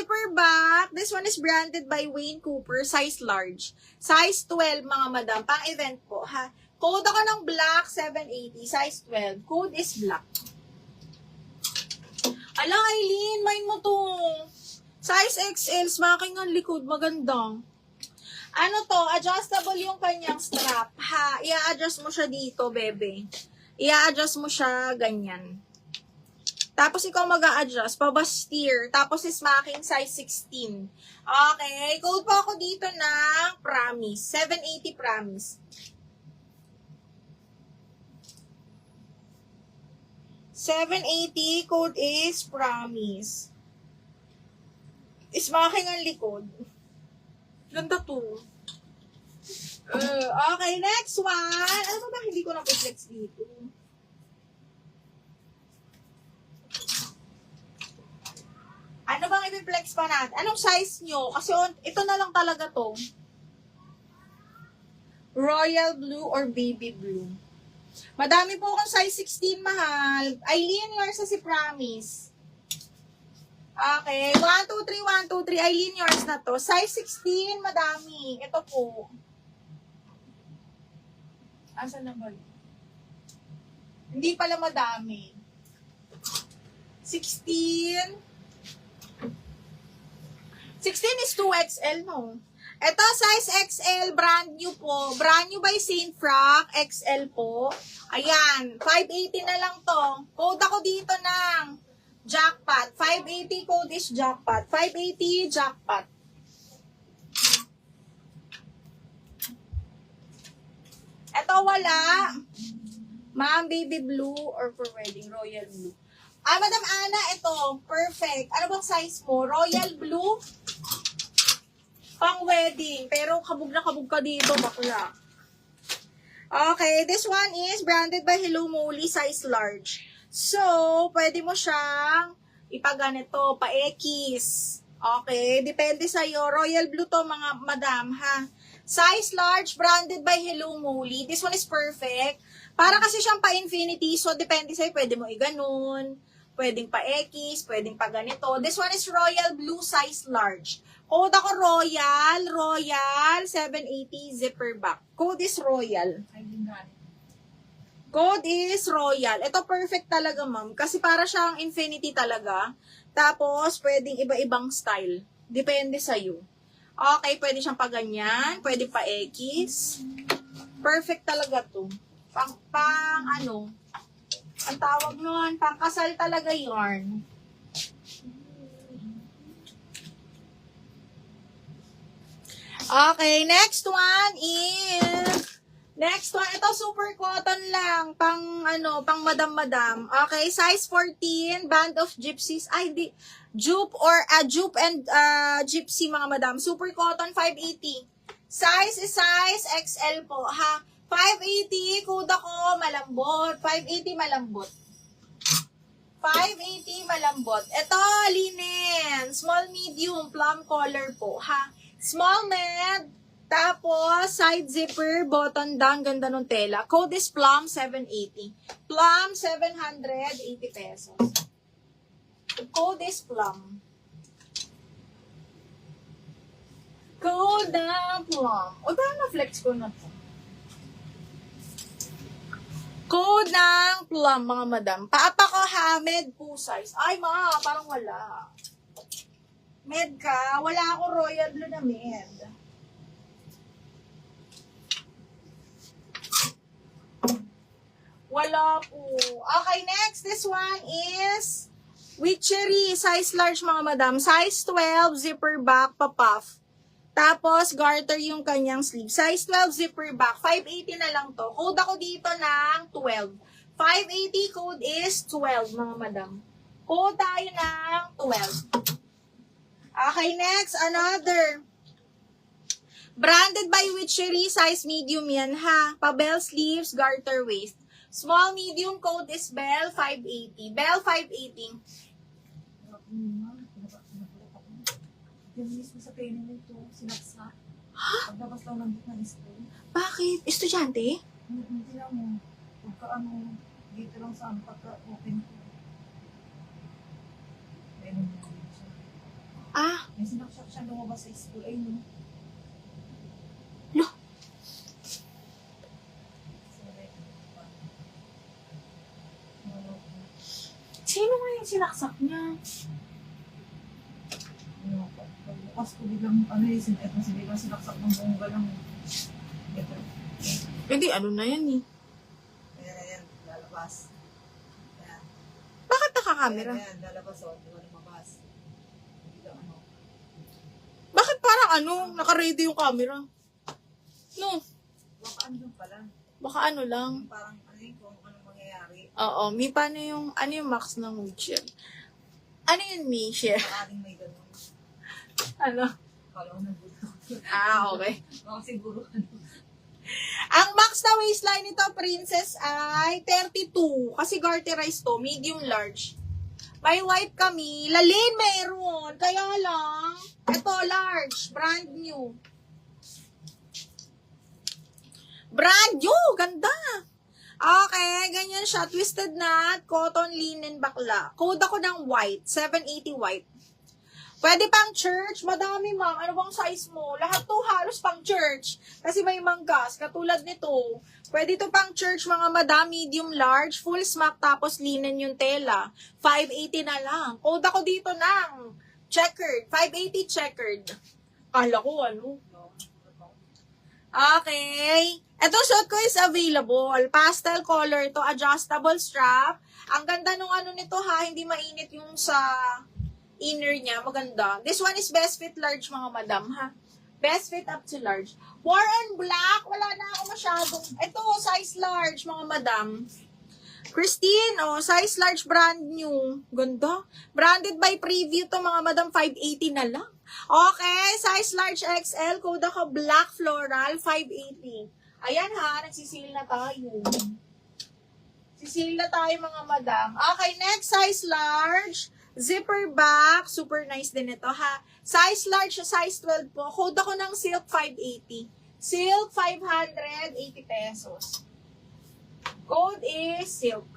zipper back. This one is branded by Wayne Cooper, size large. Size 12, mga madam. Pang-event po, ha? Code ako ng black, 780, size 12. Code is black. Ala, Aileen, mine mo to. Size XL, smaking ang likod, magandang. Ano to, adjustable yung kanyang strap, ha? I-adjust mo siya dito, bebe. I-adjust mo siya ganyan. Tapos ikaw mag-a-adjust, pabasteer. Tapos is smacking size 16. Okay, code po ako dito ng promise. 780 promise. 780, code is promise. Smacking ang likod. Ganda to. Okay, next one. Ano ba hindi ko na-flex dito? Ano bang i-flex pa natin? Anong size nyo? Kasi ito na lang talaga to. Royal blue or baby blue. Madami po akong size 16, mahal. Aileen, yours na si Promise. Okay. 1, 2, 3, 1, 2, 3. Aileen, yours na to. Size 16, madami. Ito po. Asan na ba yun? Hindi pala madami. 16. 16 is 2XL, no? Ito, size XL, brand new po. Brand new by Saint Frank, XL po. Ayan, 580 na lang to. Code ako dito ng jackpot. 580 code is jackpot. 580 jackpot. Ito, wala. Ma'am, baby blue or for wedding, royal blue. Madam Ana, ito, perfect. Ano bang size mo? Royal blue? Pang wedding. Pero kabog na kabog ka dito, bakla. Okay, this one is branded by Hello Molly, size large. So, pwede mo siyang ipaganito, pa-ekis. Okay, depende sa'yo. Royal blue to, mga madam, ha? Size large, branded by Hello Molly. This one is perfect. Para kasi siyang pa-infinity, so depende sa'yo. Pwede mo i-ganon. Pwedeng pa-ekis, pwedeng pa-ganito. This one is royal blue, size large. Code ako Royal, 780 zipper back. Code is Royal. Code is Royal. Ito perfect talaga, ma'am. Kasi para siyang infinity talaga. Tapos, pwedeng iba-ibang style. Depende sa'yo. Okay, pwede siyang pa-ganyan. Pwede pa-ekis. Perfect talaga to. Ano? Ang tawag nun, pangkasal talaga yarn. Okay, next one, ito super cotton lang, pang madam-madam. Okay, size 14, band of gypsies, jupe and gypsy mga madam. Super cotton, 580. Size is size XL po, ha? 580, code ako, malambot. 580, malambot. 580, malambot. Ito, linen. Small, medium, plum color po, ha? Small med, tapos side zipper, button down, ganda ng tela. Code is plum, 780. Plum, 780 pesos. Code is plum. Code na plum. O, na flex ko na po. Code ng plum, mga madam. Paapa ko ha, med po size. Ay, parang wala. Med ka? Wala ako royal blue na med. Wala po. Okay, next. This one is witchery. Size large, mga madam. Size 12, zipper back, pa-puff. Tapos, garter yung kanyang sleeve. Size 12, zipper back. 580 na lang to. Code ako dito ng 12. 580, code is 12, mga madam. Code tayo ng 12. Okay, next, another. Branded by Witchery, size medium yan, ha? Pa-bell sleeves, garter waist. Small, medium, code is Bell, 580. Bell, 580. Yung mismo sa training nito, sinaksak. Ha? Paglabas lang ng book ng school. Bakit? Estudyante? Hindi lang mo. Pagka dito lang sa pagka-open ko. Ayun. Ah, May sinaksak siya lumabas sa school. Ay, no. Lo. Sino nga yung sinaksak niya? Pagbukas ko biglang, eto si biglang sinaksak ng bongga lang. Ito. Hindi, ano na yan eh. Ayan, lalabas. Ayan. Bakit nakakamera? Ayan, lalabas o. Di ba lumabas? Biglang ano. Bakit parang ano, naka-ready yung camera? No, Baka ano lang pala. baka ano lang. Parang ano yung kung anong mangyayari. Oo, Mi, paano yung, ano yung max ng wheelchair? Ano yun, Mi? Share? Sakaling may ganun. Ano? Kala ko nagbuto. Okay. Baka siguro ano. Ang max na waistline nito, princess, ay 32. Kasi garterized to, medium large. May white kami. Lalin meron. Kaya lang, ito large. Brand new. Brand new! Ganda! Okay, ganyan siya. Twisted knot, cotton, linen, bakla. Code ako ng white. 780 white. Pwede pang church. Madami, ma'am. Ano bang size mo? Lahat to halos pang church. Kasi may manggas. Katulad nito. Pwede to pang church, mga madam. Medium, large. Full smock. Tapos linen yung tela. 580 na lang. Code ako dito ng checkered. 580 checkered. Kala ko ano. Okay. Ito suit ko is available. Pastel color to. Adjustable strap. Ang ganda nung ano nito ha. Hindi mainit yung sa inner niya. Maganda. This one is best fit large mga madam ha. Best fit up to large. War and black. Wala na ako masyadong. Ito size large mga madam. Christine, oh, size large brand new. Ganda. Branded by Preview to mga madam. 580 na lang. Okay, size large XL, code ako black floral, 580. Ayan ha, nagsisil na tayo. Sisil na tayo mga madam. Okay, next size large, zipper back, super nice din ito ha. Size large, size 12 po, code ako ng silk 580. Silk 580 pesos. Code is silk.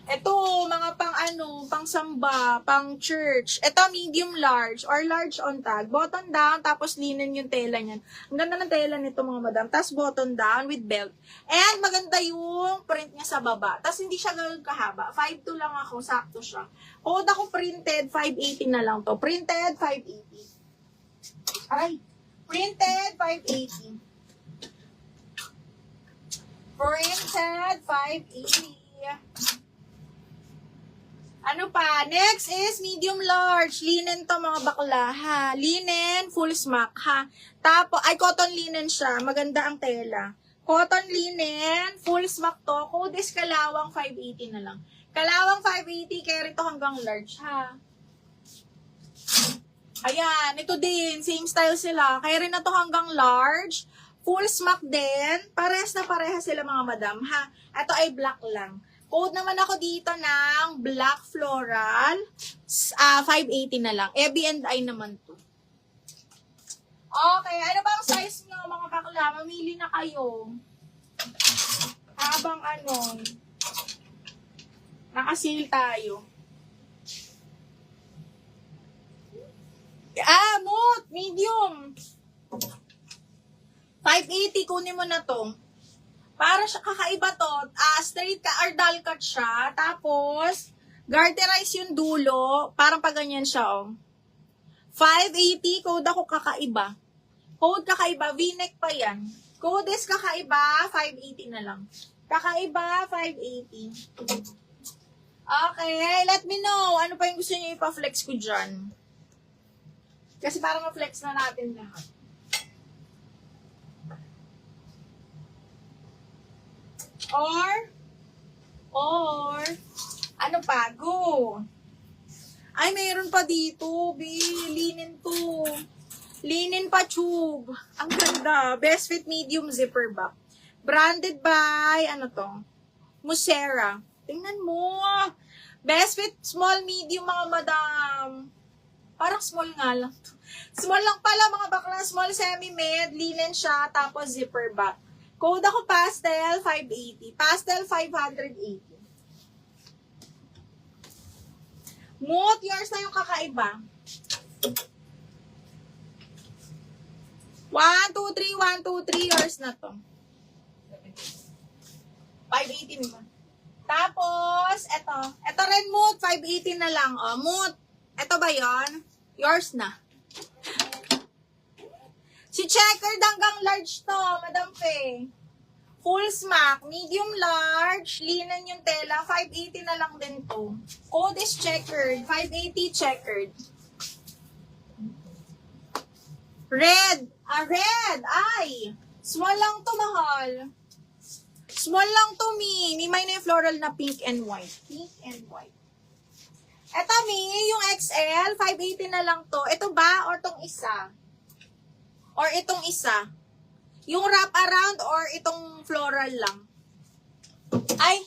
Ito, mga pang ano, pang samba, pang church. Ito, medium large or large on tag. Button down, tapos linen yung tela niyan. Ang ganda ng tela nito mga madam. Tapos button down with belt. And maganda yung print niya sa baba. Tapos hindi siya ganun kahaba. 5'2 lang ako, sakto siya. Code ako printed, 580 na lang to. Printed, 580. Ay, printed, 580. Printed, 580. Ano pa? Next is medium large. Linen to mga bakla ha. Linen, full smock ha. Tapos, ay cotton linen siya. Maganda ang tela. Cotton linen, full smock to. Code is kalawang 580 na lang. Kalawang 580, carry to hanggang large ha. Ayan, ito din. Same style sila. Kaya rin na to hanggang large. Full smock din. Parehas na parehas sila mga madam ha. Ito ay black lang. Code naman ako dito ng black floral. 580 na lang. EB&I naman to. Okay, ano ba ang size nyo mga bakla? Mamili na kayo. Habang ano, nakasil tayo. Mood, medium. 580, kunin mo na to. Para siya kakaiba to, straight ka or dull cut siya. Tapos, garterize yung dulo. Parang pa ganyan siya, oh. 580, code ako kakaiba. Code kakaiba, V-neck pa yan. Code is kakaiba, 580 na lang. Kakaiba, 580. Okay, let me know. Ano pa yung gusto niyo ipa-flex ko dyan? Kasi parang ma-flex na natin lahat. Or, ano pa? Go! Ay, mayroon pa dito, linen to. Linen pa tube. Ang ganda. Best fit medium zipper back. Branded by, ano to? Musera. Tingnan mo. Best fit small medium mga madam. Parang small nga lang. Small lang pala mga bakla. Small semi-med. Linen siya. Tapos zipper back. Code ako pastel 580. Pastel 580. Mood, yours na yung kakaiba. 1, 2, 3, 1, 2, 3, yours na to. 580 naman. Tapos, eto rin mood, 580 na lang. O, mood, eto ba yon? Yours na. Si checkered hanggang large to, Madam Faye. Full smack, medium large, linen yung tela, 580 na lang din to. Code is checkered, 580 checkered. Red, red, ay, small lang to, mahal. Small lang to, Mi may na yung floral na pink and white. Pink and white. Eto, Mi, yung XL, 580 na lang to. Ito ba, or tong isa? Or itong isa? Yung wrap around or itong floral lang? Ay,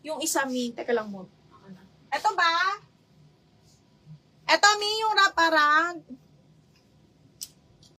yung isa, Mi. Teka lang mo. Ito ba? Ito, Mi, yung wrap around.